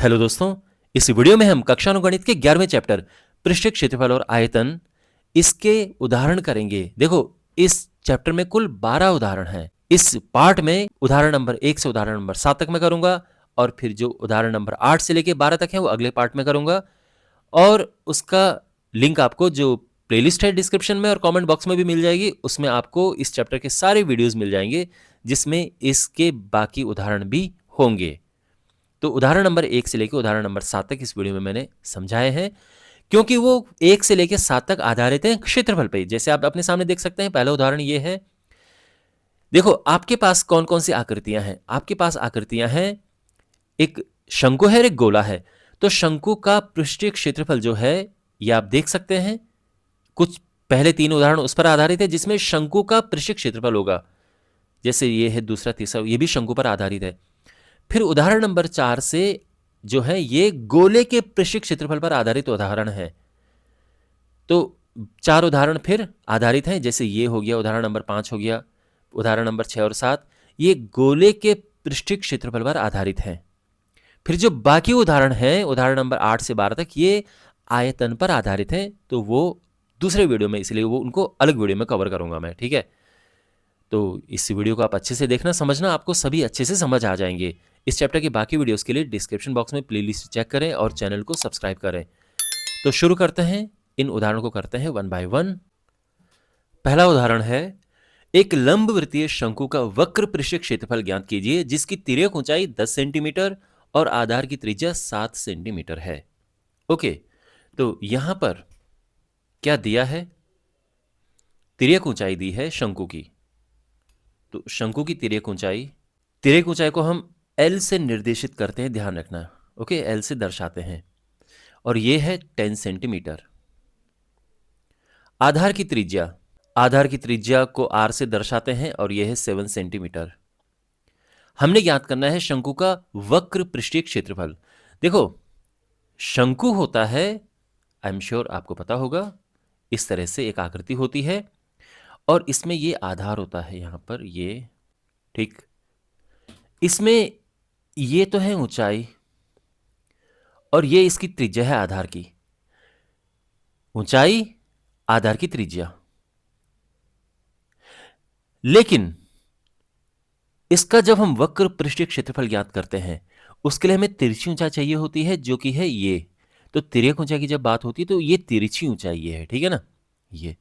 Hello दोस्तों, इस video में हम कक्षा अनुगणित के 11वें चैप्टर पृष्ठीय क्षेत्रफल और आयतन इसके उदाहरण करेंगे। देखो, इस चैप्टर में कुल 12 उदाहरण हैं। इस पार्ट में उदाहरण नंबर 1 से उदाहरण नंबर 7 तक मैं करूंगा और फिर जो उदाहरण नंबर 8 से लेके 12 तक है वो अगले पार्ट में करूंगा। और उसका लिंक आपको जो प्लेलिस्ट है डिस्क्रिप्शन में और कमेंट बॉक्स में भी मिल जाएगी। उसमें आपको इस चैप्टर के सारे वीडियोस मिल जाएंगे जिसमें इसके बाकी उदाहरण भी होंगे। तो उदाहरण नंबर 1 से लेकर उदाहरण नंबर 7 तक इस वीडियो में मैंने समझाए हैं, क्योंकि वो 1 से लेकर 7 तक आधारित हैं क्षेत्रफल पे। जैसे आप अपने सामने देख सकते हैं, पहला उदाहरण ये है। देखो, आपके पास कौन कौन सी आकृतियां हैं। आपके पास आकृतियां हैं, एक शंकु है और एक गोला है। तो शंकु का पृष्ठीय क्षेत्रफल जो है ये आप देख सकते हैं। कुछ पहले 3 उदाहरण उस पर आधारित है जिसमें शंकु का पृष्ठीय क्षेत्रफल होगा। जैसे ये है दूसरा, तीसरा, ये भी शंकु पर आधारित है। फिर उदाहरण नंबर 4 से जो है ये गोले के पृष्ठीय क्षेत्रफल पर आधारित उदाहरण है। तो 4 उदाहरण फिर आधारित हैं। जैसे ये हो गया, उदाहरण नंबर 5 हो गया, उदाहरण नंबर 6 और 7 ये गोले के पृष्ठीय क्षेत्रफल पर आधारित हैं। फिर जो बाकी उदाहरण हैं, उदाहरण नंबर 8 से 12 तक, ये आयतन पर आधारित हैं। तो वो दूसरे वीडियो में, इसलिए वो उनको अलग वीडियो में कवर करूंगा मैं, ठीक है। तो इस वीडियो को आप अच्छे से देखना, समझना, आपको सभी अच्छे से समझ आ जाएंगे। इस चैप्टर के बाकी वीडियोस के लिए डिस्क्रिप्शन बॉक्स में प्लेलिस्ट चेक करें और चैनल को सब्सक्राइब करें। तो शुरू करते हैं, इन उदाहरणों को करते हैं 1 बाय 1। पहला उदाहरण है, एक लंबवृत्तीय शंकु का वक्र पृष्ठीय क्षेत्रफल ज्ञात कीजिए जिसकी तिर्यक ऊंचाई 10 सेंटीमीटर और आधार की त्रिज्या 7 सेंटीमीटर है। ओके, तो यहां पर क्या दिया है? तिर्यक ऊंचाई दी है शंकु की। तो शंकु की तिर्यक ऊंचाई को हम L से निर्देशित करते हैं, ध्यान रखना। ओके, L से दर्शाते हैं और ये है 10 सेंटीमीटर। आधार की त्रिज्या को R से दर्शाते हैं और यह है 7 सेंटीमीटर। हमने ज्ञात करना है शंकु का वक्र पृष्ठीय क्षेत्रफल। देखो, शंकु होता है, आई एम श्योर आपको पता होगा, इस तरह से एक आकृति होती है और इसमें ये आधार होता है, यहां पर ये, ठीक। इसमें ये तो है ऊंचाई और ये इसकी त्रिज्या है आधार की। ऊंचाई, आधार की त्रिज्या। लेकिन इसका जब हम वक्र पृष्ठीय क्षेत्रफल ज्ञात करते हैं उसके लिए हमें तिरछी ऊंचाई चाहिए होती है, जो कि है ये। तो तिर्यक ऊंचाई की जब बात होती है तो ये तिरछी ऊंचाई ये है, ठीक है ना। ये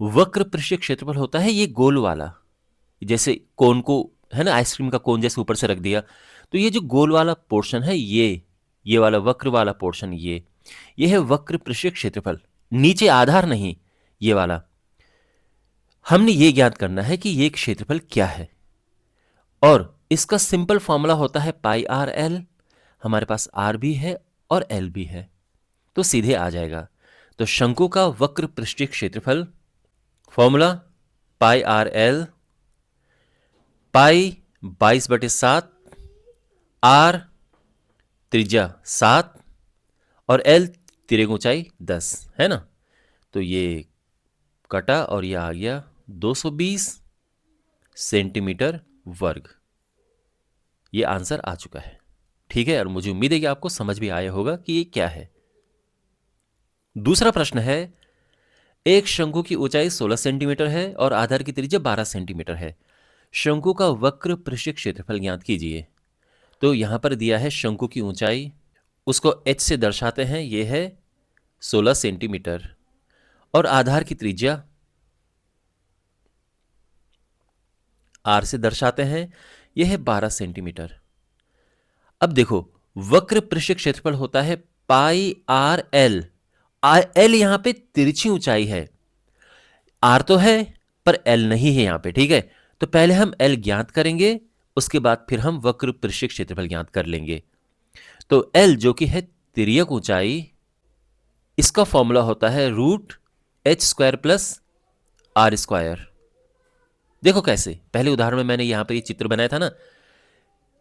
वक्र पृष्ठीय क्षेत्रफल होता है ये गोल वाला, जैसे कोन को है ना, आइसक्रीम का कोन जैसे ऊपर से रख दिया। तो ये जो गोल वाला पोर्शन है, ये वाला वक्र वाला पोर्शन, ये है वक्र पृष्ठीय क्षेत्रफल। नीचे आधार नहीं, ये वाला। हमने ये ज्ञात करना है कि ये क्षेत्रफल क्या है और इसका सिंपल फॉर्मूला होता है पाई आर एल। हमारे पास आर भी है और एल भी है, तो सीधे आ जाएगा। तो शंकु का वक्र पृष्ठीय क्षेत्रफल, formula pi r l, pi 22/7, r त्रिज्या 7 और एल तिर्यक ऊंचाई 10 है ना। तो ये कटा और ये आ गया 220 सेंटीमीटर वर्ग। ये आंसर आ चुका है, ठीक है। और मुझे उम्मीद है कि आपको समझ भी आया होगा कि ये क्या है। दूसरा प्रश्न है, एक शंकु की ऊंचाई 16 सेंटीमीटर है और आधार की त्रिज्या 12 सेंटीमीटर है। शंकु का वक्र पृष्ठीय क्षेत्रफल ज्ञात कीजिए। तो यहां पर दिया है शंकु की ऊंचाई, उसको h से दर्शाते हैं, यह है 16 सेंटीमीटर और आधार की त्रिज्या r से दर्शाते हैं, यह है 12 सेंटीमीटर। अब देखो, वक्र पृष्ठीय क्षेत्रफल होता है पाई आर एल। एल यहां पे तिरछी ऊंचाई है, आर तो है पर एल नहीं है यहां पे, ठीक है। तो पहले हम एल ज्ञात करेंगे, उसके बाद फिर हम वक्र पृष्ठीय क्षेत्रफल ज्ञात कर लेंगे। तो एल जो कि है तिर्यक ऊंचाई, इसका फॉर्मूला होता है √h² + r²। देखो कैसे, पहले उदाहरण में मैंने यहां पर ये चित्र बनाया था ना।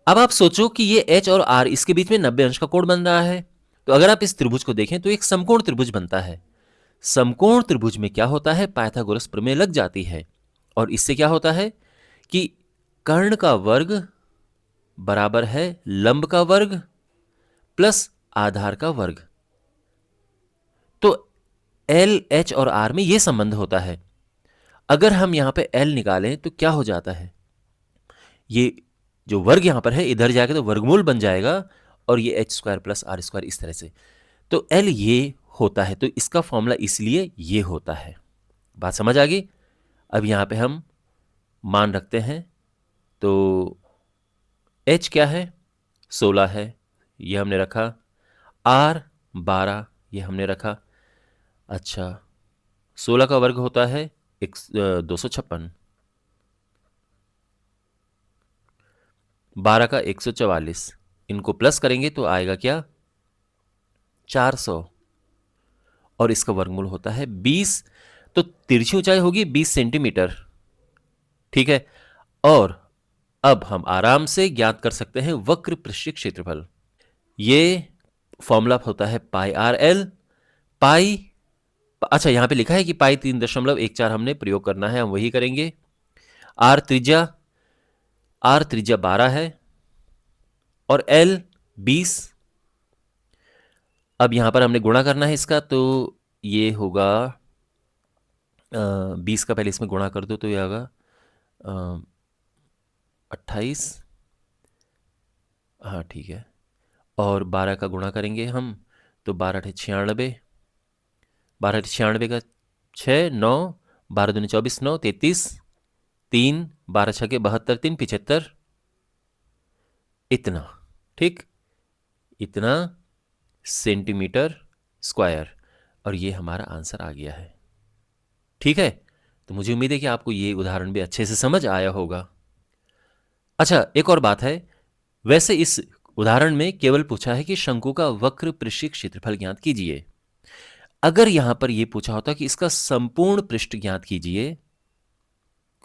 अब आप सोचो कि ये h और r, इसके बीच में 90 अंश का कोण बन रहा है। तो अगर आप इस त्रिभुज को देखें तो एक समकोण त्रिभुज बनता है। समकोण त्रिभुज में क्या होता है, पाइथागोरस प्रमेय लग जाती है और इससे क्या होता है कि कर्ण का वर्ग बराबर है लंब का वर्ग प्लस आधार का वर्ग। तो एल, एच और आर में यह संबंध होता है। अगर हम यहां पे एल निकालें तो क्या हो जाता है, ये जो वर्ग यहां पर है इधर जाके तो वर्गमूल बन जाएगा, और ये h square plus r square इस तरह से। तो एल ये होता है, तो इसका फॉर्मूला इसलिए ये होता है। बात समझ आ गई? अब यहां पे हम मान रखते हैं, तो एच क्या है, 16 है, ये हमने रखा। आर 12, ये हमने रखा। अच्छा, 16 का वर्ग होता है 256, 12 का 144, इनको प्लस करेंगे तो आएगा क्या, 400, और इसका वर्गमूल होता है 20। तो तिरछी ऊंचाई होगी 20 सेंटीमीटर। ठीक है, और अब हम आराम से ज्ञात कर सकते हैं वक्र पृष्ठीय क्षेत्रफल। ये फॉर्मूला होता है पाई आर एल। पाई, अच्छा यहां पे लिखा है कि पाई 3.14 हमने प्रयोग करना है, हम वही करेंगे। आर त्रिज्या 12 है, और एल 20। अब यहां पर हमने गुणा करना है इसका, तो ये होगा 20 का पहले इसमें गुणा कर दो तो ये होगा 28, हाँ ठीक है, और 12 का गुणा करेंगे हम तो 12 अठे 96, 12 अठे 96 का 6, 9, 12 दूनी 24, 9 33, 3, 12 छके 72, 3 75, इतना। ठीक, इतना सेंटीमीटर स्क्वायर, और ये हमारा आंसर आ गया है। ठीक है, तो मुझे उम्मीद है कि आपको ये उदाहरण भी अच्छे से समझ आया होगा। अच्छा, एक और बात है, वैसे इस उदाहरण में केवल पूछा है कि शंकु का वक्र पृष्ठीय क्षेत्रफल ज्ञात कीजिए। अगर यहां पर यह पूछा होता कि इसका संपूर्ण पृष्ठ ज्ञात कीजिए,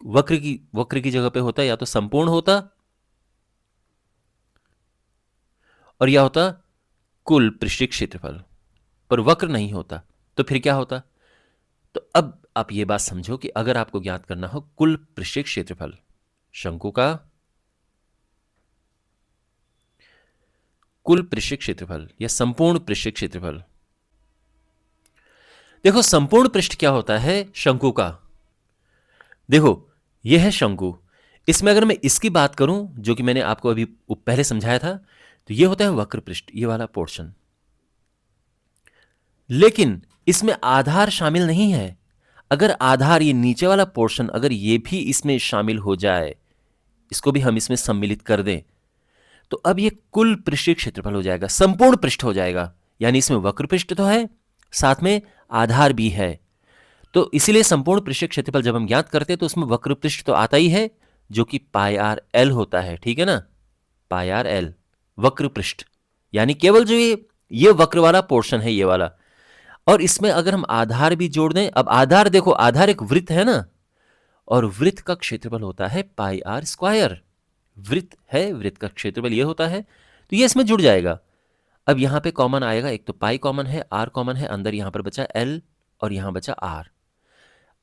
वक्र की जगह पे होता या तो संपूर्ण होता, और यह होता कुल पृष्ठीय क्षेत्रफल, पर वक्र नहीं होता, तो फिर क्या होता। तो अब आप ये बात समझो कि अगर आपको ज्ञात करना हो कुल पृष्ठीय क्षेत्रफल शंकु का, कुल पृष्ठीय क्षेत्रफल या संपूर्ण पृष्ठीय क्षेत्रफल, देखो संपूर्ण पृष्ठ क्या होता है शंकु का। देखो यह है शंकु, इसमें अगर मैं इसकी बात करूं जो कि मैंने आपको अभी पहले समझाया था, तो यह होता है वक्र पृष्ठ, ये वाला पोर्शन। लेकिन इसमें आधार शामिल नहीं है। अगर आधार, ये नीचे वाला पोर्शन, अगर ये भी इसमें शामिल हो जाए, इसको भी हम इसमें सम्मिलित कर दें, तो अब ये कुल पृष्ठीय क्षेत्रफल हो जाएगा, संपूर्ण पृष्ठ हो जाएगा। यानी इसमें वक्र पृष्ठ तो है, साथ में आधार भी है। तो इसीलिए संपूर्ण पृष्ठीय क्षेत्रफल जब हम ज्ञात करते हैं तो उसमें वक्र पृष्ठ तो आता ही है, जो कि पाई आर एल होता है। ठीक है ना, पाई आर एल वक्र पृष्ठ, यानी केवल जो ये वक्र वाला पोर्शन है, ये वाला। और इसमें अगर हम आधार भी जोड़ दें, अब आधार देखो, आधार एक वृत्त है ना, और वृत्त का क्षेत्रफल होता है पाई आर स्क्वायर। वृत्त है, वृत्त का क्षेत्रफल ये होता है, तो ये इसमें जुड़ जाएगा। अब यहां पे कॉमन आएगा, एक तो पाई कॉमन है, आर कॉमन है, अंदर यहां पर बचा एल और यहां बचा आर।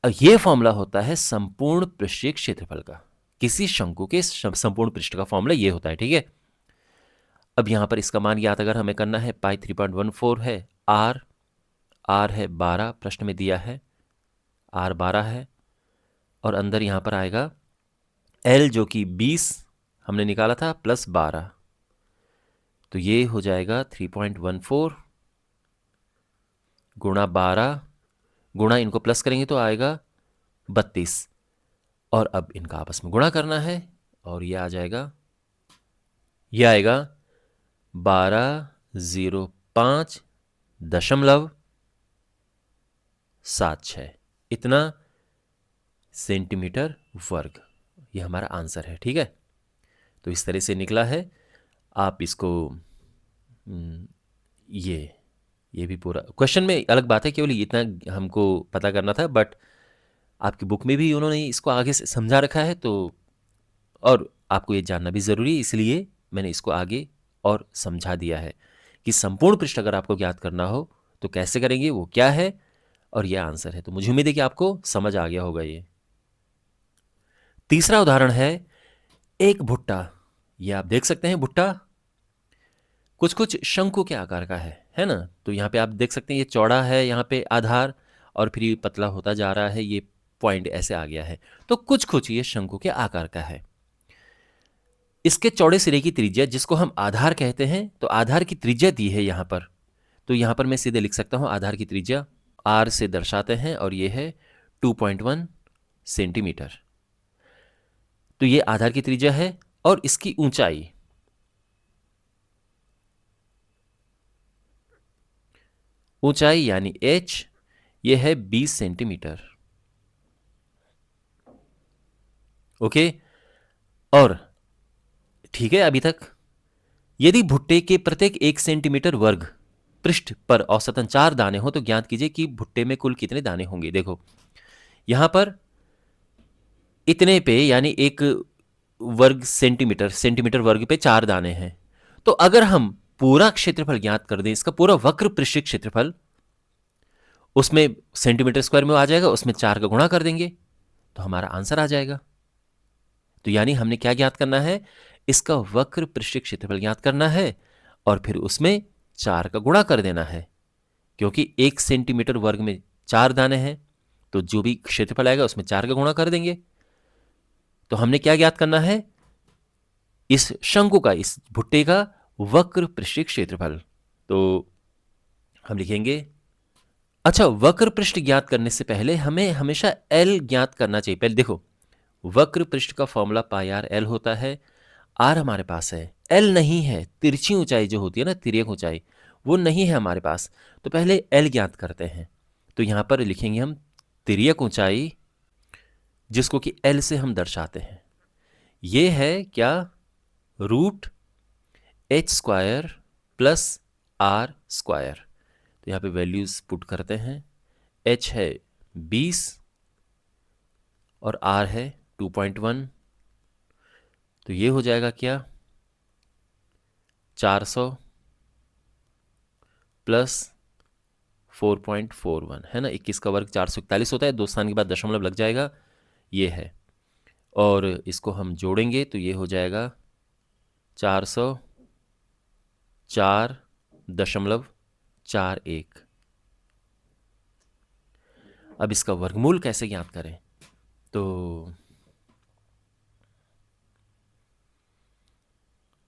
अब ये फॉर्मूला होता है संपूर्ण पृष्ठीय क्षेत्रफल का, किसी शंकु के संपूर्ण पृष्ठ का फॉर्मूला ये होता है। ठीक है, अब यहां पर इसका मान याद अगर हमें करना है, पाई 3.14 है, आर है 12, प्रश्न में दिया है आर 12 है, और अंदर यहां पर आएगा एल जो कि 20 हमने निकाला था प्लस 12, तो ये हो जाएगा 3.14 गुणा 12, गुणा इनको प्लस करेंगे तो आएगा 32, और अब इनका आपस में गुणा करना है, और ये आ जाएगा, ये आएगा 1205.76, इतना सेंटीमीटर वर्ग, ये हमारा आंसर है। ठीक है, तो इस तरह से निकला है। आप इसको ये भी पूरा क्वेश्चन में अलग बात है, केवल इतना हमको पता करना था, बट आपकी बुक में भी उन्होंने इसको आगे से समझा रखा है, तो और आपको ये जानना भी ज़रूरी है, इसलिए मैंने इसको आगे और समझा दिया है कि संपूर्ण पृष्ठ अगर आपको ज्ञात करना हो तो कैसे करेंगे, वो क्या है, और यह आंसर है। तो मुझे उम्मीद है कि आपको समझ आ गया होगा। ये तीसरा उदाहरण है, एक भुट्टा, ये आप देख सकते हैं भुट्टा, कुछ कुछ शंकु के आकार का है ना। तो यहाँ पे आप देख सकते हैं ये चौड़ा है यहाँ पे आधार, और फिर ये पतला होता जा रहा है, ये पॉइंट ऐसे आ गया है। तो कुछ कुछ ये शंकु के आकार का है। इसके चौड़े सिरे की त्रिज्या, जिसको हम आधार कहते हैं, तो आधार की त्रिज्या दी है यहाँ पर। तो यहाँ पर मैं सीधे लिख सकता हूँ आधार की त्रिज्या r से दर्शाते हैं, और ये है 2.1 सेंटीमीटर। तो ये आधार की त्रिज्या है, और इसकी ऊंचाई यानी h, ये है 20 सेंटीमीटर। ओके, और ठीक है अभी तक। यदि भुट्टे के प्रत्येक 1 सेंटीमीटर वर्ग पृष्ठ पर औसतन 4 दाने हो तो ज्ञात कीजिए कि भुट्टे में कुल कितने दाने होंगे। देखो यहां पर इतने पे यानी 1 वर्ग सेंटीमीटर वर्ग पे 4 दाने हैं। तो अगर हम पूरा क्षेत्रफल ज्ञात कर दें, इसका पूरा वक्र पृष्ठ क्षेत्रफल, उसमें सेंटीमीटर स्क्वायर में आ जाएगा, उसमें 4 का गुणा कर देंगे तो हमारा आंसर आ जाएगा। तो यानी हमने क्या ज्ञात करना है, इसका वक्र पृष्ठ क्षेत्रफल ज्ञात करना है, और फिर उसमें 4 का गुणा कर देना है। क्योंकि 1 सेंटीमीटर वर्ग में 4 दाने हैं, तो जो भी क्षेत्रफल आएगा उसमें 4 का गुणा कर देंगे। तो हमने क्या ज्ञात करना है, इस शंकु का, इस भुट्टे का वक्र पृष्ठ क्षेत्रफल। तो हम लिखेंगे, अच्छा वक्र पृष्ठ ज्ञात करने से पहले हमें हमेशा एल ज्ञात करना चाहिए। पहले देखो वक्र पृष्ठ का फॉर्मूला पाई आर एल होता है। आर हमारे पास है, एल नहीं है। तिरछी ऊंचाई जो होती है ना, तिर्यक ऊंचाई, वो नहीं है हमारे पास। तो पहले एल ज्ञात करते हैं। तो यहां पर लिखेंगे हम तिर्यक ऊंचाई, जिसको कि एल से हम दर्शाते हैं। ये है क्या, root h square plus r square. तो यहाँ पे वैल्यूज पुट करते हैं। एच है 20 और आर है 2.1। तो ये हो जाएगा क्या, 400 प्लस 4.41 है ना। 21 का वर्ग 441 होता है, 2 स्थान के बाद दशमलव लग जाएगा, ये है। और इसको हम जोड़ेंगे तो ये हो जाएगा 404.41। अब इसका वर्गमूल कैसे ज्ञात करें, तो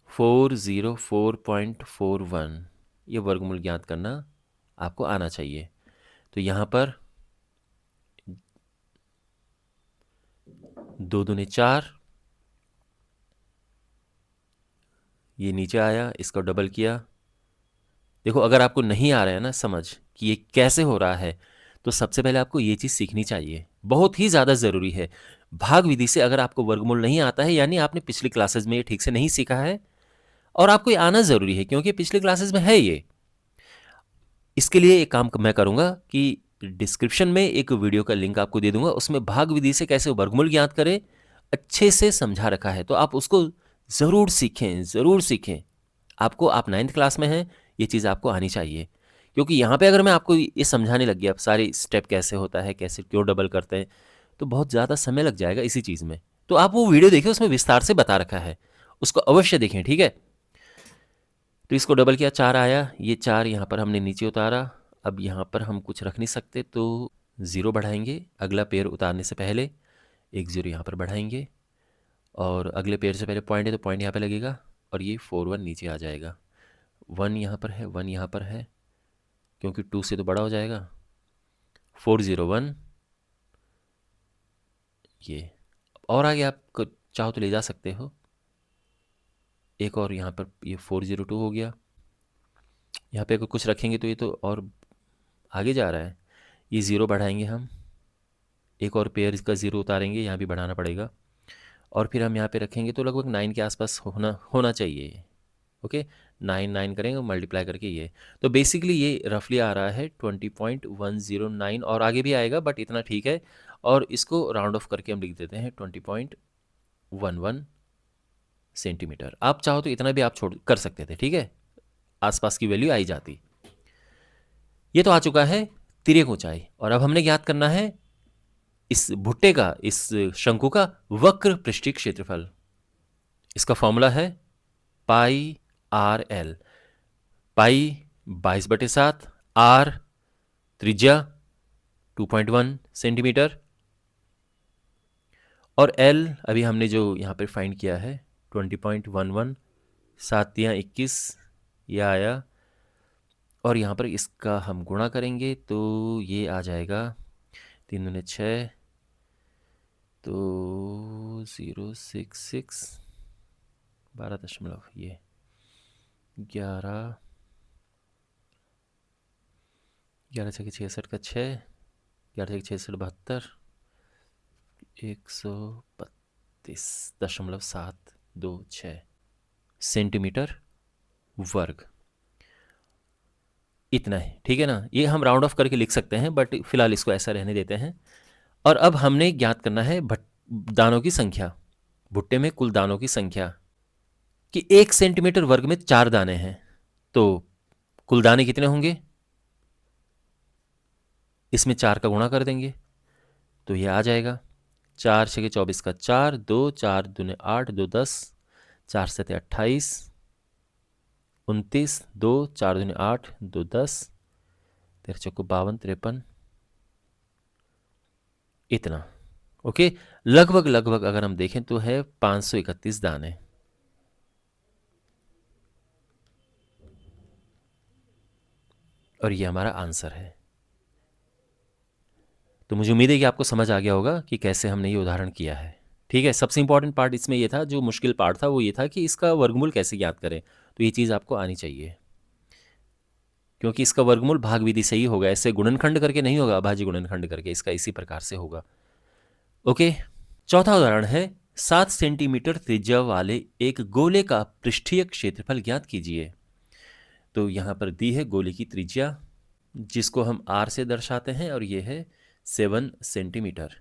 404.41 ये वर्गमूल ज्ञात करना आपको आना चाहिए। तो यहाँ पर 2 दूने 4, ये नीचे आया, इसको डबल किया। देखो अगर आपको नहीं आ रहा है ना समझ कि ये कैसे हो रहा है, तो सबसे पहले आपको ये चीज़ सीखनी चाहिए, बहुत ही ज़्यादा ज़रूरी है। भाग विधि से अगर आपको वर्गमूल नहीं आता है, यानी आपने पिछली क्लासेस में ये ठीक से नहीं सीखा है, और आपको ये आना ज़रूरी है क्योंकि पिछली क्लासेस में है ये। इसके लिए एक काम मैं करूँगा कि डिस्क्रिप्शन में एक वीडियो का लिंक आपको दे दूंगा, उसमें भाग विधि से कैसे वर्गमूल ज्ञात करें अच्छे से समझा रखा है। तो आप उसको ज़रूर सीखें, ज़रूर सीखें। आपको, आप 9th क्लास में हैं, ये चीज़ आपको आनी चाहिए। क्योंकि यहाँ पे अगर मैं आपको ये समझाने लग गया, अब सारे स्टेप कैसे होता है, कैसे क्यों डबल करते हैं, तो बहुत ज़्यादा समय लग जाएगा इसी चीज़ में। तो आप वो वीडियो देखिए, उसमें विस्तार से बता रखा है, उसको अवश्य देखें, ठीक है। तो इसको डबल किया, 4 आया, ये 4 यहाँ पर हमने नीचे उतारा। अब यहाँ पर हम कुछ रख नहीं सकते, तो 0 बढ़ाएंगे। अगला पेयर उतारने से पहले एक 0 यहाँ पर बढ़ाएंगे, और अगले पेयर से पहले पॉइंट है तो पॉइंट यहाँ पे लगेगा, और ये 4 1 नीचे आ जाएगा। 1 यहाँ पर है, 1 यहाँ पर है, क्योंकि 2 से तो बड़ा हो जाएगा। 401 ये, और आगे आप चाहो तो ले जा सकते हो एक, और यहाँ पर ये 402 हो गया। यहाँ पे अगर कुछ रखेंगे तो ये तो और आगे जा रहा है। ये 0 बढ़ाएंगे हम, एक और पेयर इसका 0 उतारेंगे, यहाँ भी बढ़ाना पड़ेगा, और फिर हम यहाँ पे रखेंगे तो लगभग 9 के आसपास होना चाहिए। ओके, 9 करेंगे मल्टीप्लाई करके ये, तो बेसिकली ये रफली आ रहा है 20.109, और आगे भी आएगा बट इतना ठीक है। और इसको राउंड ऑफ करके हम लिख देते हैं 20.11 सेंटीमीटर। आप चाहो तो इतना भी आप छोड़ कर सकते थे, ठीक है, आसपास की वैल्यू आई जाती। ये तो आ चुका है तिर्यक ऊंचाई, और अब हमने ज्ञात करना है इस भुट्टे का, इस शंकु का वक्र पृष्ठीय क्षेत्रफल। इसका फॉर्मूला है पाई आर एल। पाई 22/7, आर त्रिज्या 2.1 सेंटीमीटर, और एल अभी हमने जो यहाँ पर फाइंड किया है 20.11, 7×21 ये आया, और यहाँ पर इसका हम गुणा करेंगे तो ये आ जाएगा 3×6, तो 066, 12 दशमलव ये 11, 11×6 = 6, 11×6 = 72, 132.726 सेंटीमीटर वर्ग। इतना है, ठीक है ना। ये हम राउंड ऑफ करके लिख सकते हैं, बट फिलहाल इसको ऐसा रहने देते हैं। और अब हमने ज्ञात करना है दानों की संख्या, भुट्टे में कुल दानों की संख्या, कि 1 सेंटीमीटर वर्ग में 4 दाने हैं, तो कुल दाने कितने होंगे, इसमें 4 का गुणा कर देंगे तो ये आ जाएगा 4×6 = 24 का 4, 2 4 दूने 8, 2 10, 4 7 28, 29, 2 4 दूने 8, 2 10, 13 चौको 52, 53, इतना। ओके, लगभग अगर हम देखें तो है 531 दाने। और ये हमारा आंसर है। तो मुझे उम्मीद है कि आपको समझ आ गया होगा कि कैसे हमने ये उदाहरण किया है। ठीक है, सबसे इंपॉर्टेंट पार्ट इसमें ये था, जो मुश्किल पार्ट था वो ये था कि इसका वर्गमूल कैसे ज्ञात करें। तो ये चीज़ आपको आनी चाहिए, क्योंकि इसका वर्गमूल भाग विधि से ही होगा, ऐसे गुणनखंड करके नहीं होगा, अभाज्य गुणनखंड करके, इसका इसी प्रकार से होगा। ओके, चौथा उदाहरण है 7 सेंटीमीटर त्रिज्या वाले एक गोले का पृष्ठीय क्षेत्रफल ज्ञात कीजिए। तो यहाँ पर दी है गोले की त्रिज्या, जिसको हम r से दर्शाते हैं, और ये है 7 सेंटीमीटर।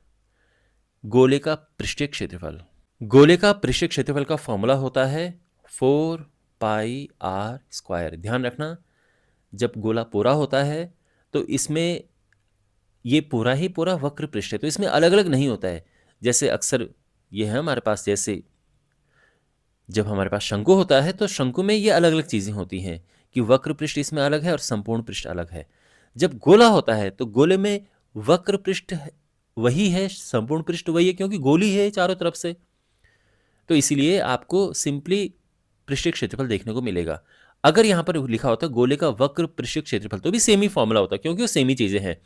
गोले का पृष्ठीय क्षेत्रफल, गोले का पृष्ठीय क्षेत्रफल का फॉर्मूला होता है 4πr²। ध्यान रखना, जब गोला पूरा होता है तो इसमें ये पूरा ही पूरा वक्र पृष्ठ है, तो इसमें अलग अलग नहीं होता है। जैसे अक्सर ये है हमारे पास, जैसे जब हमारे पास शंकु होता है तो शंकु में ये अलग अलग चीज़ें होती हैं कि वक्र पृष्ठ इसमें अलग है और संपूर्ण पृष्ठ अलग है। जब गोला होता है तो गोले में वक्र पृष्ठ वही है, संपूर्ण पृष्ठ वही है, क्योंकि गोली है चारों तरफ से। तो इसीलिए आपको सिंपली पृष्ठीय क्षेत्रफल देखने को मिलेगा। अगर यहाँ पर लिखा होता है गोले का वक्र पृष्ठीय क्षेत्रफल, तो भी सेम ही फॉर्मूला होता है, क्योंकि वो सेम ही चीज़ें हैं।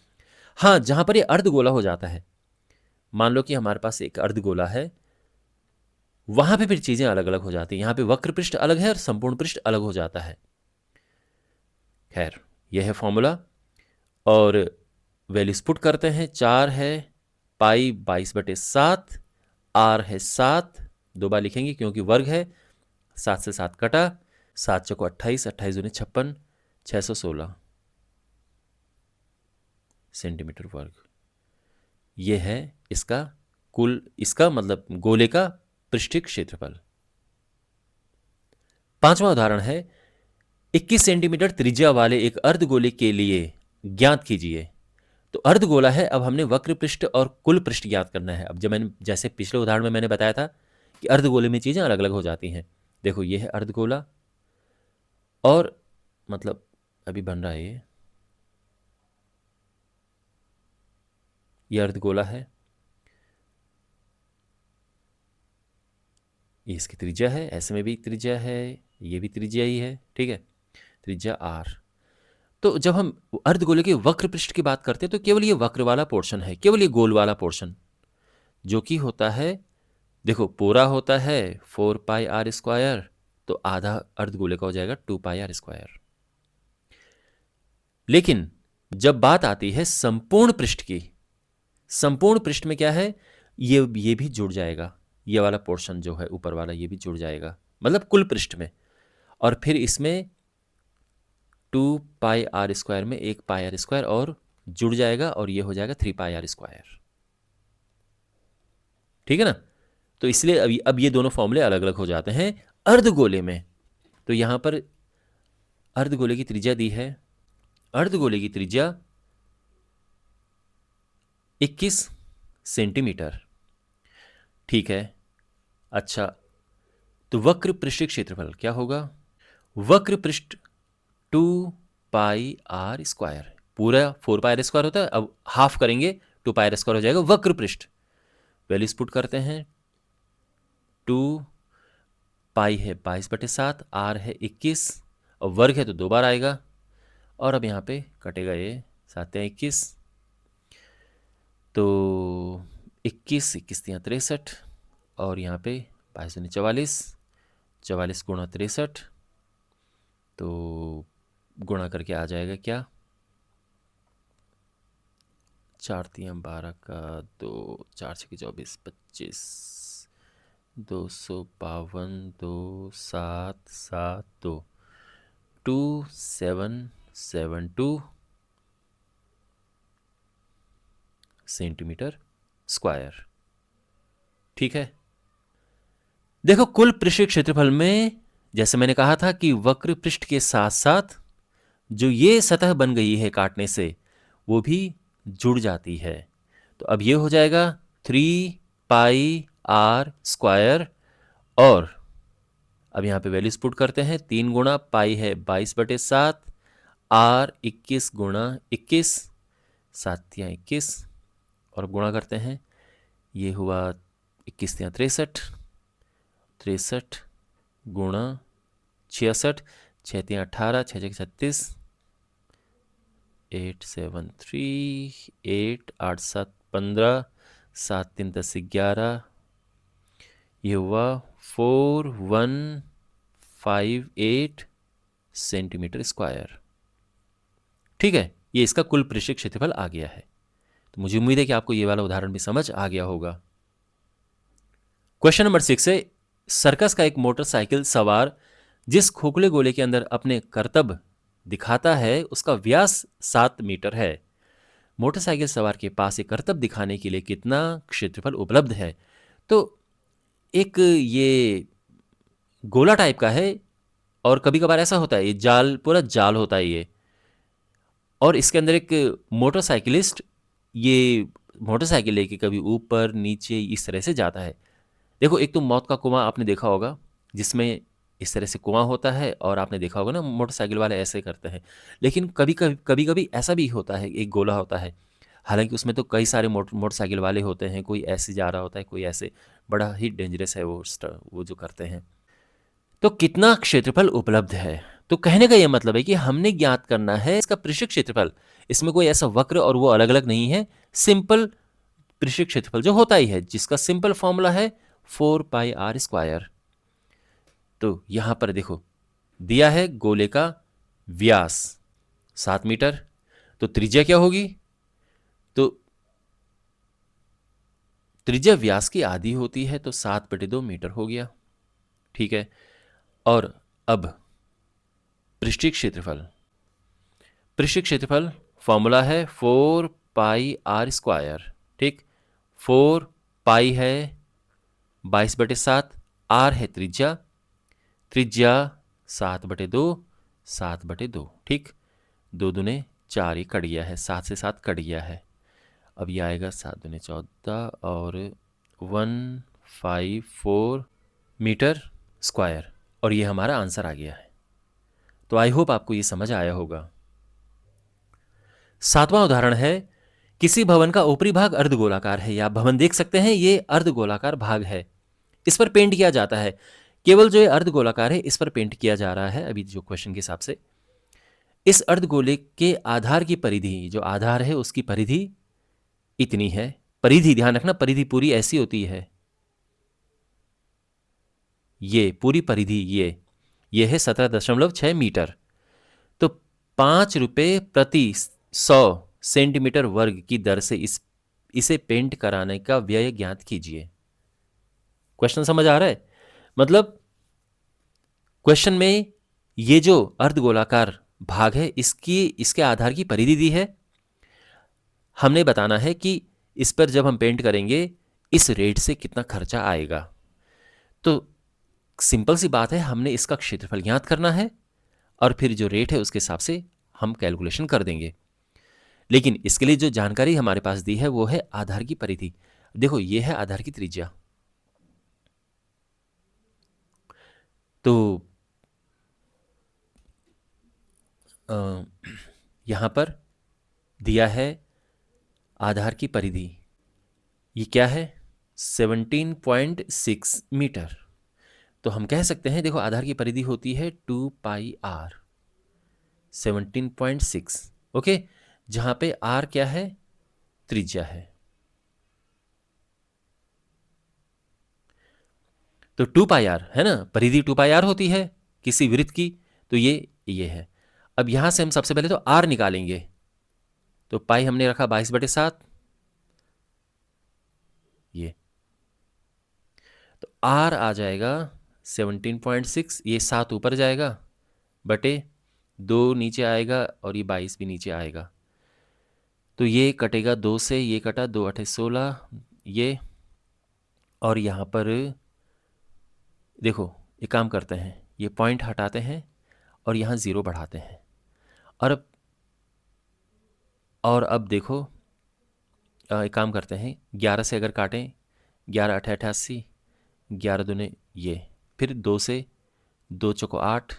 हाँ, जहाँ पर ये अर्धगोला हो जाता है, मान लो कि हमारे पास एक अर्धगोला है, वहां पे फिर चीजें अलग अलग हो जाती हैं। यहां पे वक्र पृष्ठ अलग है और संपूर्ण पृष्ठ अलग हो जाता है। खैर, यह है फॉर्मूला, और वैल्यूज पुट करते हैं। 4 है पाई 22/7, आर है 7, 2 बार लिखेंगे क्योंकि वर्ग है, 7 से 7 कटा, 7 चौको 28, 28 दूने 56, 616 सेंटीमीटर वर्ग। यह है इसका कुल, इसका मतलब गोले का पृष्ठीय क्षेत्रफल। पांचवा उदाहरण है 21 सेंटीमीटर त्रिज्या वाले एक अर्धगोले के लिए ज्ञात कीजिए। तो अर्धगोला है, अब हमने वक्र पृष्ठ और कुल पृष्ठ ज्ञात करना है। अब जैसे पिछले उदाहरण में मैंने बताया था कि अर्धगोले में चीजें अलग अलग हो जाती हैं। देखो, ये है अर्धगोला, और मतलब अभी बन रहा है ये अर्धगोला है, ये इसकी त्रिज्या है, ऐसे में भी त्रिज्या है, ये भी त्रिज्या ही है, ठीक है, त्रिज्या r। तो जब हम अर्धगोले के वक्र पृष्ठ की बात करते हैं तो केवल ये वक्र वाला पोर्शन है, केवल ये गोल वाला पोर्शन, जो कि होता है, देखो पूरा होता है 4πr², तो आधा अर्धगोले का हो जाएगा 2πr²। लेकिन जब बात आती है संपूर्ण पृष्ठ की, संपूर्ण पृष्ठ में क्या है, ये भी जुड़ जाएगा, ये वाला पोर्शन जो है ऊपर वाला, ये भी जुड़ जाएगा, मतलब कुल पृष्ठ में, और फिर इसमें 2πr² में 1πr² और जुड़ जाएगा, और ये हो जाएगा 3πr²। ठीक है ना। तो इसलिए अब ये दोनों फॉर्मूले अलग अलग हो जाते हैं अर्धगोले में। तो यहां पर अर्धगोले की त्रिज्या दी है, अर्धगोले की त्रिज्या 21 सेंटीमीटर, ठीक है। अच्छा, तो वक्र पृष्ठीय क्षेत्रफल क्या होगा, वक्र पृष्ठ टू पाई आर स्क्वायर, पूरा 4 पाई आर स्क्वायर होता है, अब हाफ करेंगे 2 पाई आर स्क्वायर हो जाएगा। वक्र पृष्ठ वैल्यूज पुट करते हैं, 2 पाई है 22/7, आर है 21 और वर्ग है तो 2 बार आएगा, और अब यहाँ पे कटेगा ये 7 या 21, तो 21 21 या 63, और यहाँ पे 22 दूनी 44, 44 गुणा 63, तो गुणा करके आ जाएगा क्या, 4 3 12 का 2, 4 6 24 25, 252, 2 7 7 2, 2772 सेंटीमीटर स्क्वायर। ठीक है, देखो कुल पृष्ठीय क्षेत्रफल में जैसे मैंने कहा था कि वक्र पृष्ठ के साथ साथ जो ये सतह बन गई है काटने से वो भी जुड़ जाती है, तो अब ये हो जाएगा 3 पाई आर स्क्वायर, और अब यहाँ पे वैल्यूज पुट करते हैं, 3 गुणा पाई है 22/7, आर 21 गुणा 21, 7 या 21, और गुणा करते हैं, ये हुआ 21 या 63, 63 गुणा 66, 6 या 18, 6 6 36, 873, 8 8 7 15, 7 3 10 11, ये हुआ 4158 सेंटीमीटर स्क्वायर। ठीक है, ये इसका कुल पृष्ठीय क्षेत्रफल आ गया है। तो मुझे उम्मीद है कि आपको ये वाला उदाहरण भी समझ आ गया होगा। क्वेश्चन नंबर 6 है, सर्कस का एक मोटरसाइकिल सवार जिस खोखले गोले के अंदर अपने करतब दिखाता है उसका व्यास 7 मीटर है। मोटरसाइकिल सवार के पास ये करतब दिखाने के लिए कितना क्षेत्रफल उपलब्ध है? तो एक ये गोला टाइप का है, और कभी कभार ऐसा होता है ये जाल, पूरा जाल होता है ये, और इसके अंदर एक मोटरसाइकिलिस्ट ये मोटरसाइकिल लेके कभी ऊपर नीचे इस तरह से जाता है। देखो, एक तो मौत का कुआं आपने देखा होगा जिसमें इस तरह से कुआं होता है, और आपने देखा होगा ना मोटरसाइकिल वाले ऐसे करते हैं, लेकिन कभी कभी ऐसा भी होता है, एक गोला होता है, हालांकि उसमें तो कई सारे मोटरसाइकिल वाले होते हैं, कोई ऐसे जा रहा होता है, कोई ऐसे, बड़ा ही डेंजरस है वो जो करते हैं। तो कितना क्षेत्रफल उपलब्ध है? तो कहने का यह मतलब है कि हमने ज्ञात करना है इसका पृष्ठीय क्षेत्रफल। इसमें कोई ऐसा वक्र और वो अलग अलग नहीं है, सिंपल पृष्ठीय क्षेत्रफल जो होता ही है, जिसका सिंपल फॉर्मूला है 4 पाई आर स्क्वायर। तो यहां पर देखो दिया है गोले का व्यास 7 मीटर, तो त्रिज्या क्या होगी? तो त्रिज्या व्यास की आधी होती है, तो 7/2 मीटर हो गया। ठीक है, और अब पृष्ठीय क्षेत्रफल, पृष्ठीय क्षेत्रफल फॉर्मूला है 4 पाई आर स्क्वायर। ठीक, 4 पाई है 22/7, आर है त्रिज्या, त्रिज्या 7/2, 7/2। ठीक, 2 दूने 4, ये कट गया है, 7 से 7 कट गया है, अब ये आएगा 7 दूने 14 और 154 मीटर स्क्वायर, और ये हमारा आंसर आ गया है। तो आई होप आपको ये समझ आया होगा। 7वां उदाहरण है, किसी भवन का ऊपरी भाग अर्धगोलाकार है, या भवन देख सकते हैं ये अर्धगोलाकार भाग है, इस पर पेंट किया जाता है। केवल जो ये अर्धगोलाकार है इस पर पेंट किया जा रहा है अभी जो क्वेश्चन के हिसाब से। इस अर्धगोले के आधार की परिधि, जो आधार है उसकी परिधि इतनी है। परिधि ध्यान रखना, परिधि पूरी ऐसी होती है, ये पूरी परिधि ये है 17.6 मीटर। तो 5 रुपये प्रति 100 सेंटीमीटर वर्ग की दर से इसे पेंट कराने का व्यय ज्ञात कीजिए। क्वेश्चन समझ आ रहा है? मतलब क्वेश्चन में ये जो अर्धगोलाकार भाग है इसके आधार की परिधि दी है, हमने बताना है कि इस पर जब हम पेंट करेंगे इस रेट से कितना खर्चा आएगा। तो सिंपल सी बात है, हमने इसका क्षेत्रफल ज्ञात करना है और फिर जो रेट है उसके हिसाब से हम कैलकुलेशन कर देंगे। लेकिन इसके लिए जो जानकारी हमारे पास दी है वो है आधार की परिधि। देखो, ये है आधार की त्रिज्या, तो यहाँ पर दिया है आधार की परिधि, ये क्या है 17.6 मीटर। तो हम कह सकते हैं, देखो आधार की परिधि होती है 2πr 17.6, ओके, जहां पे r क्या है, त्रिज्या है। तो 2πr है ना, परिधि 2πr होती है किसी वृत्त की, तो ये है। अब यहां से हम सबसे पहले तो r निकालेंगे, तो पाई हमने रखा 22/7, ये तो r आ जाएगा 17.6, ये 7 ऊपर जाएगा बटे 2 नीचे आएगा और ये 22 भी नीचे आएगा, तो ये कटेगा 2 से, ये कटा 2 8 16, ये, और यहाँ पर देखो एक काम करते हैं, ये पॉइंट हटाते हैं और यहाँ 0 बढ़ाते हैं, और अब देखो एक काम करते हैं, 11 से अगर काटें, 11 8 88, 11 दूने ये, फिर 2 से, 2 चौको 8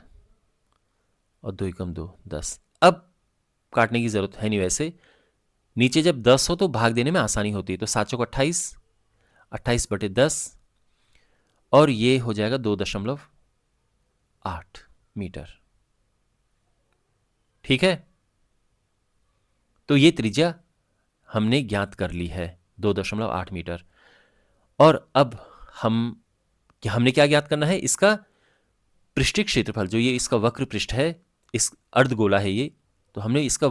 और 2 एकम 2 10। अब काटने की ज़रूरत है नहीं, वैसे नीचे जब 10 हो तो भाग देने में आसानी होती है, तो 7 चौको 28, 28/10, और ये हो जाएगा 2.8 मीटर। ठीक है, तो ये त्रिज्या हमने ज्ञात कर ली है 2.8 मीटर। और अब हमने क्या ज्ञात करना है, इसका पृष्ठीय क्षेत्रफल, जो ये इसका वक्र पृष्ठ है, इस अर्धगोला है ये, तो हमने इसका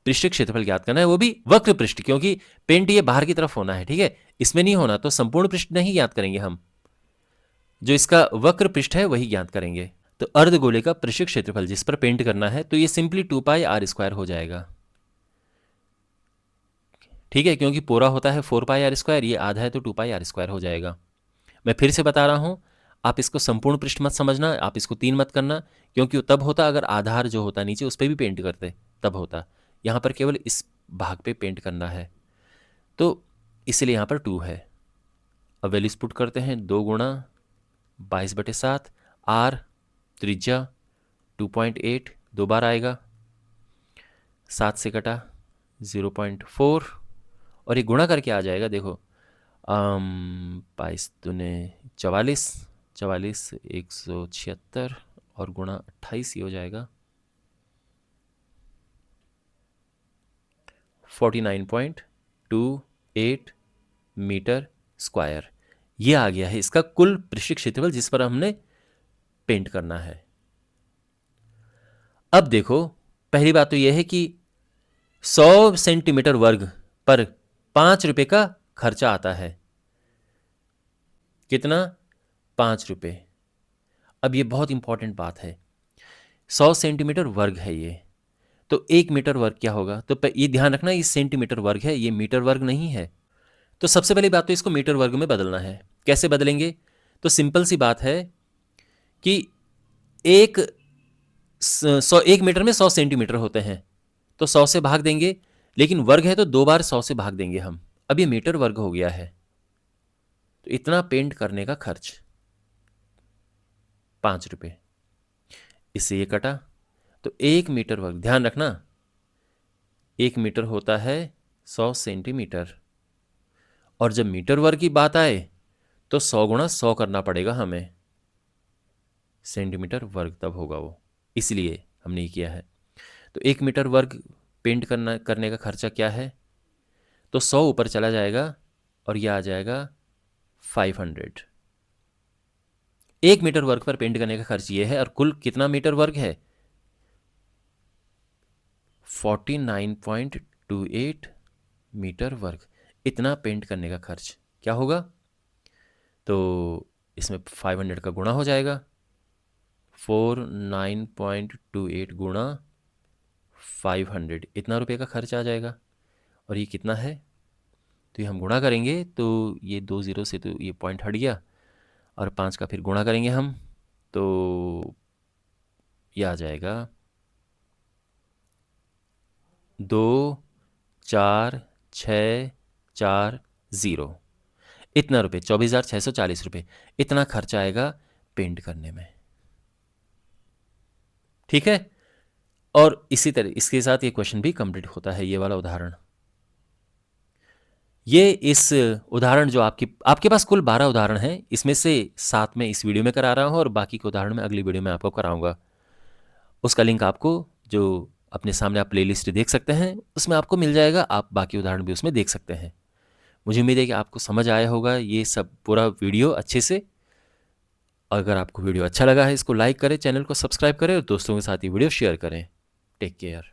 पृष्ठीय क्षेत्रफल ज्ञात करना है, वो भी वक्र पृष्ठ, क्योंकि पेंट ये बाहर की तरफ होना है, ठीक है, इसमें नहीं होना, तो संपूर्ण पृष्ठ नहीं ज्ञात करेंगे हम, जो इसका वक्र पृष्ठ है वही ज्ञात करेंगे। तो अर्धगोले का पृष्ठीय क्षेत्रफल जिस पर पेंट करना है, तो ये सिंपली 2πr² हो जाएगा। ठीक है, क्योंकि पूरा होता है 4πr², ये आधा है तो 2πr² हो जाएगा। मैं फिर से बता रहा हूं, आप इसको संपूर्ण पृष्ठ मत समझना, आप इसको 3 मत करना, क्योंकि वो तब होता अगर आधार जो होता नीचे उस पर भी पेंट करते, तब होता। यहाँ पर केवल इस भाग पे पेंट करना है, तो इसलिए यहाँ पर 2 है। अब वैल्यूज पुट करते हैं, 2 गुणा 22/7, r त्रिज्या 2.8, 2 बार आएगा, 7 से कटा 0.4, और ये गुणा करके आ जाएगा, देखो 22 दूने 44, 44 176, और गुणा 28, ये हो जाएगा 49.28 मीटर स्क्वायर। ये आ गया है इसका कुल पृष्ठीय क्षेत्रफल जिस पर हमने पेंट करना है। अब देखो, पहली बात तो यह है कि 100 सेंटीमीटर वर्ग पर 5 रुपए का खर्चा आता है। कितना? 5 रुपए। अब ये बहुत इंपॉर्टेंट बात है, 100 सेंटीमीटर वर्ग है ये, तो 1 मीटर वर्ग क्या होगा? तो ये ध्यान रखना, ये सेंटीमीटर वर्ग है, ये मीटर वर्ग नहीं है। तो सबसे पहली बात तो इसको मीटर वर्ग में बदलना है। कैसे बदलेंगे? तो सिंपल सी बात है कि 1 मीटर में 100 सेंटीमीटर होते हैं, तो 100 से भाग देंगे, लेकिन वर्ग है तो 2 बार 100 से भाग देंगे हम। अब ये मीटर वर्ग हो गया है, तो इतना पेंट करने का खर्च 5 रुपये। इससे ये कटा, तो 1 मीटर वर्ग, ध्यान रखना 1 मीटर होता है 100 सेंटीमीटर, और जब मीटर वर्ग की बात आए तो 100 गुणा 100 करना पड़ेगा हमें, सेंटीमीटर वर्ग तब होगा वो, इसलिए हमने ये किया है। तो 1 मीटर वर्ग पेंट करने का खर्चा क्या है? तो 100 ऊपर चला जाएगा और यह आ जाएगा 500। 1 मीटर वर्ग पर पेंट करने का खर्च ये है, और कुल कितना मीटर वर्ग है? 49.28 मीटर वर्ग। इतना पेंट करने का खर्च क्या होगा? तो इसमें 500 का गुणा हो जाएगा, 49.28 गुणा 500, इतना रुपये का खर्च आ जाएगा। और ये कितना है? तो ये हम गुणा करेंगे, तो ये 2 0 से तो ये पॉइंट हट गया, और 5 का फिर गुणा करेंगे हम, तो ये आ जाएगा 2 4 6 4 0, इतना रुपये, 24,640 रुपये, इतना खर्चा आएगा पेंट करने में। ठीक है, और इसी तरह इसके साथ ये क्वेश्चन भी कंप्लीट होता है, ये वाला उदाहरण। ये इस उदाहरण जो आपके पास कुल 12 उदाहरण हैं, इसमें से 7 मैं इस वीडियो में करा रहा हूँ और बाकी के उदाहरण मैं अगली वीडियो में आपको कराऊंगा। उसका लिंक आपको जो अपने सामने आप प्लेलिस्ट देख सकते हैं उसमें आपको मिल जाएगा, आप बाकी उदाहरण भी उसमें देख सकते हैं। मुझे उम्मीद है कि आपको समझ आया होगा ये सब पूरा वीडियो अच्छे से। अगर आपको वीडियो अच्छा लगा है इसको लाइक करें, चैनल को सब्सक्राइब करें और दोस्तों के साथ ये वीडियो शेयर करें। Take care.